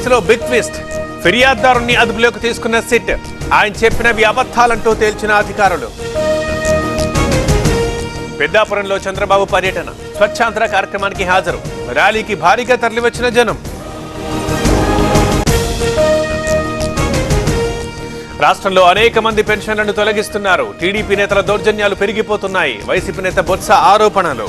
కేసులో big twist. ఫిర్యాదుదారుని అదుపులోకి తీసుకున్న సిట్. ఆయన చెప్పినవి అబద్ధాలంటూ తేల్చిన అధికారులు. పెద్దాపురంలో చంద్రబాబు పర్యటన. స్వచ్ఛాంధ్ర కార్యక్రమానికి హాజరు. ర్యాలీకి భారీగా తరలివచ్చిన జనం. రాష్ట్రంలో అనేక మంది పెన్షన్లను తొలగిస్తున్నారు. టీడీపీ నేతల దౌర్జన్యాలు పెరిగిపోతున్నాయి. వైసీపీ నేత బొత్స ఆరోపణలు.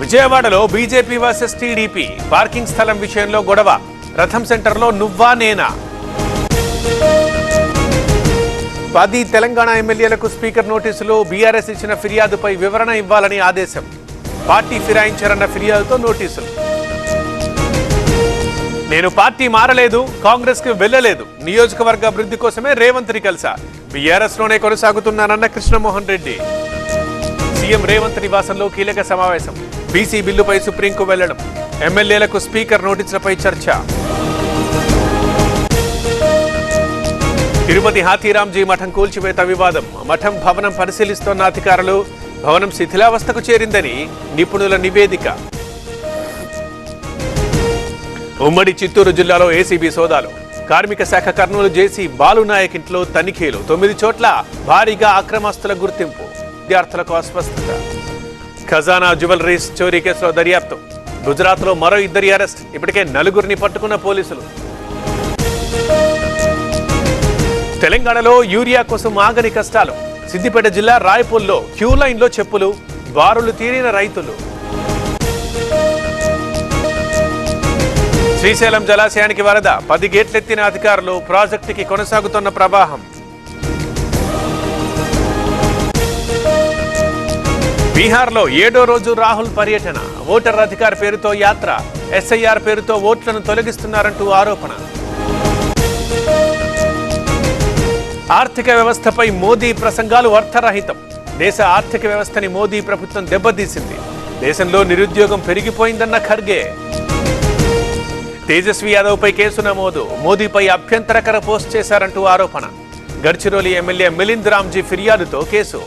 విజయవాడలో బీజేపీ వర్సెస్ టీడీపీ. పార్కింగ్ స్థలం విషయంలో గొడవ. రథం సెంటర్లో నువ్వా నేనా. 10 తెలంగాణ ఎమ్మెల్యేలకు స్పీకర్ నోటీసులు. బీఆర్ఎస్ ఇచ్చిన ఫిర్యాదుపై వివరణ ఇవ్వాలని ఆదేశం. పార్టీ ఫిరాయించారన్న ఫిర్యాదుతో నోటీసులు. నేను పార్టీ మారలేదు, కాంగ్రెస్ కు వెళ్లలేదు. నియోజకవర్గ అభివృద్ధి కోసమే రేవంత్ ని కలిసా. బీఆర్ఎస్ లోనే కొనసాగుతున్నానన్న కృష్ణమోహన్ రెడ్డి. సీఎం రేవంత్ నివాసంలో కీలక సమావేశం. బీసీ బిల్లుపై సుప్రీంకు వెళ్లడం. ఎమ్మెల్యేలకు స్పీకర్ నోటీసులపై చర్చ. తిరుపతి హాతీరాంజీ మఠం కూల్చివేత వివాదం. మఠం భవనం పరిశీలిస్తోన్న అధికారులు. భవనం శిథిలావస్థకు చేరిందని నిపుణుల నివేదిక. ఉమ్మడి చిత్తూరు జిల్లాలో ఏసీబీ సోదాలు. కార్మిక శాఖ కర్నూలు జేసీ బాలునాయక్ ఇంట్లో తనిఖీలు. 9 చోట్ల భారీగా అక్రమస్తుల గుర్తింపు. విద్యార్థులకు అస్వస్థత. ఖజానా జ్యువెలరీస్ చోరీ కేసులో దర్యాప్తు. గుజరాత్లో మరో 2 అరెస్ట్. ఇప్పటికే 4 పట్టుకున్న పోలీసులు. తెలంగాణలో యూరియా కోసం ఆగని కష్టాలు. సిద్దిపేట జిల్లా రాయపూల్లో క్యూ లైన్లో చెప్పులు. బారులు తీరిన రైతులు. శ్రీశైలం జలాశయానికి వరద. 10 గేట్లెత్తిన అధికారులు. ప్రాజెక్టుకి కొనసాగుతున్న ప్రవాహం. బీహార్లో 7వ రోజు రాహుల్ పర్యటన. ఓటర్ అధికార పేరుతో యాత్ర. ఎస్ఐఆర్ పేరుతో ఓట్లను తొలగిస్తున్నారంటూ ఆరోపణ. ఆర్థిక వ్యవస్థపై మోదీ ప్రసంగాలు అర్థరహితం. దేశ ఆర్థిక వ్యవస్థని మోదీ ప్రభుత్వం దెబ్బతీసింది. దేశంలో నిరుద్యోగం పెరిగిపోయిందన్న ఖర్గే. తేజస్వి యాదవ్ పై కేసు నమోదు. మోదీపై అభ్యంతరకర పోస్ట్ చేశారంటూ ఆరోపణ. గడ్చిరోలి ఎమ్మెల్యే మిలింద్ రామ్జీ ఫిర్యాదుతో కేసు.